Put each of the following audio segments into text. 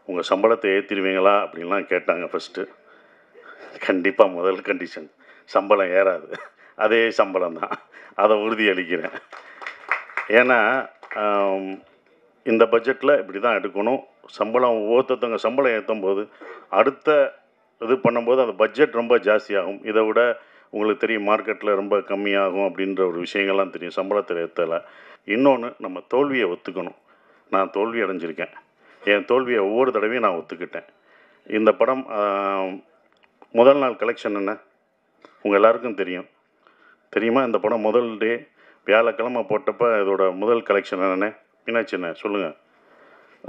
உங்கள் சம்பளத்தை ஏற்றிடுவீங்களா அப்படின்லாம் கேட்டாங்க ஃபஸ்ட்டு. கண்டிப்பாக முதல் கண்டிஷன் சம்பளம் ஏறாது, அதே சம்பளம் தான், அதை உறுதியளிக்கிறேன். ஏன்னா இந்த பட்ஜெட்டில் இப்படி தான் எடுக்கணும். சம்பளம் ஒவ்வொருத்தவங்க சம்பளம் ஏற்றும் போது அடுத்த இது பண்ணும்போது அந்த பட்ஜெட் ரொம்ப ஜாஸ்தியாகும். இதை விட உங்களுக்கு தெரியும் மார்க்கெட்டில் ரொம்ப கம்மியாகும் அப்படின்ற ஒரு விஷயங்கள்லாம் தெரியும் சம்பளத்தில் ஏற்றலை. இன்னொன்று, நம்ம தோல்வியை ஒத்துக்கணும். நான் தோல்வி அடைஞ்சிருக்கேன். என் தோல்வியை ஒவ்வொரு தடவையும் நான் ஒத்துக்கிட்டேன். இந்த படம் முதல் நாள் கலெக்ஷன் என்ன உங்கள் எல்லாருக்கும் தெரியும். தெரியுமா? இந்த படம் முதல் டே வியாழக்கிழமை போட்டப்போ இதோட முதல் கலெக்ஷன் என்னென்ன மீனாட்சி என்ன சொல்லுங்கள்.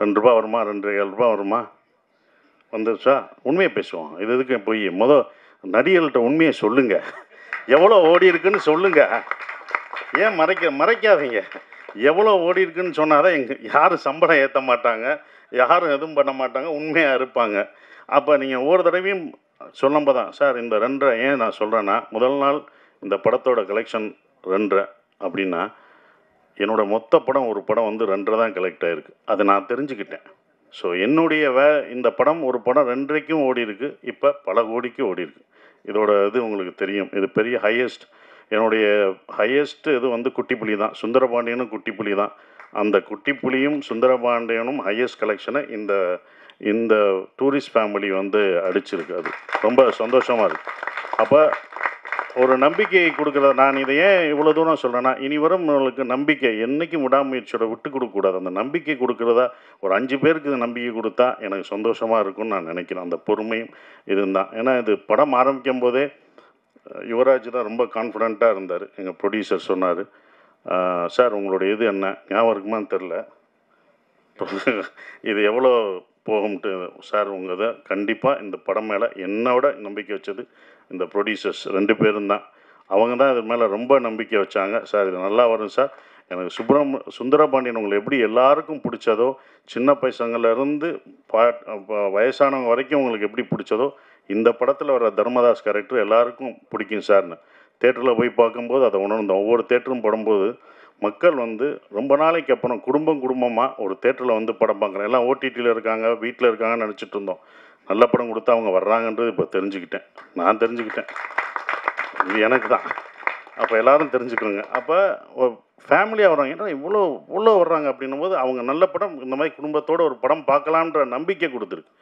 ₹2 வருமா? ₹2.25 வருமா? வந்துருச்சா? உண்மையை பேசுவோம். இது எதுக்கு போய் நடிகர்கள்ட்ட உண்மையை சொல்லுங்கள். எவ்வளோ ஓடி இருக்குன்னு சொல்லுங்கள். ஏன் மறைக்காதீங்க. எவ்வளோ ஓடி இருக்குன்னு சொன்னால் தான் யாரும் சம்பளம் ஏற்ற மாட்டாங்க, யாரும் எதுவும் பண்ண மாட்டாங்க, உண்மையாக இருப்பாங்க. அப்போ நீங்கள் ஒவ்வொரு தடவையும் சொல்லும்ப தான் சார் இந்த 2.5 ஏன் நான் சொல்கிறேன்னா, முதல் நாள் இந்த படத்தோட கலெக்ஷன் 2.5 அப்படின்னா என்னோடய மொத்த படம் ஒரு படம் வந்து 2.5 தான் கலெக்ட் ஆகிருக்கு. அதை நான் தெரிஞ்சுக்கிட்டேன். ஸோ என்னுடைய இந்த படம் ஒரு படம் 2.5க்கும் ஓடி இருக்குது, இப்போ பல கோடிக்கு ஓடி இருக்குது. இதோட இது உங்களுக்கு தெரியும். இது பெரிய ஹையஸ்ட். என்னுடைய ஹையஸ்ட் இது வந்து குட்டிப்புலி தான். சுந்தரபாண்டியனும் குட்டிப்புலி தான். அந்த குட்டிப்புலியும் சுந்தரபாண்டியனும் ஹையஸ்ட் கலெக்ஷனை இந்த டூரிஸ்ட் ஃபேமிலி வந்து அடிச்சிருக்கு. அது ரொம்ப சந்தோஷமாக இருக்குது. அப்போ ஒரு நம்பிக்கையை கொடுக்குறத நான் இதை ஏன் இவ்வளோ தூரம் சொல்கிறேன்னா, இனி வரும் நம்மளுக்கு நம்பிக்கை என்றைக்கும் விடாமுயற்சியோட விட்டு கொடுக்கக்கூடாது. அந்த நம்பிக்கை கொடுக்குறதா ஒரு 5 பேருக்கு நம்பிக்கை கொடுத்தா எனக்கு சந்தோஷமாக இருக்கும்னு நான் நினைக்கிறேன். அந்த பொறுமையும் இதுதான். ஏன்னா இது படம் ஆரம்பிக்கும் போதே யுவராஜ் தான் ரொம்ப கான்ஃபிடெண்ட்டாக இருந்தார். எங்கள் ப்ரொடியூசர் சொன்னார், சார் உங்களுடைய இது என்ன ஞாபகம் இருக்குமான்னு தெரில, இது எவ்வளோ போகும்ட்டு. சார் உங்கள் இதை கண்டிப்பாக இந்த படம் மேலே என்னோட நம்பிக்கை வச்சது இந்த ப்ரொடியூசர்ஸ் 2 பேரும் தான். அவங்க தான் இது மேலே ரொம்ப நம்பிக்கை வச்சாங்க. சார் இது நல்லா வரும் சார். எனக்கு சுந்தரபாண்டியன் உங்களை எப்படி எல்லாருக்கும் பிடிச்சதோ, சின்ன பசங்கள்லேருந்து வயசானவங்க வரைக்கும் உங்களுக்கு எப்படி பிடிச்சதோ, இந்த படத்தில் வர தர்மதாஸ் கேரக்டர் எல்லாருக்கும் பிடிக்கும் சார்னு தேட்டரில் போய் பார்க்கும்போது அதை உணர்ந்தோம். ஒவ்வொரு தேட்டரும் படும்போது மக்கள் வந்து ரொம்ப நாளைக்கு அப்புறம் குடும்பமாக ஒரு தேட்டரில் வந்து படம் பார்க்குறேன். எல்லாம் ஓடிடியில் இருக்காங்க, வீட்டில் இருக்காங்கன்னு நினச்சிட்டு இருந்தோம். நல்ல படம் கொடுத்தா அவங்க வர்றாங்கன்றது இப்போ தெரிஞ்சுக்கிட்டேன். நான் தெரிஞ்சுக்கிட்டேன், இது எனக்கு தான். அப்போ எல்லோரும் தெரிஞ்சுக்கணுங்க. அப்போ ஃபேமிலியாக வர்றாங்க. ஏன்னா இவ்வளோ வர்றாங்க அப்படின்னும் போது அவங்க நல்ல படம் இந்த மாதிரி குடும்பத்தோடு ஒரு படம் பார்க்கலான்ற நம்பிக்கை கொடுத்துருக்கு.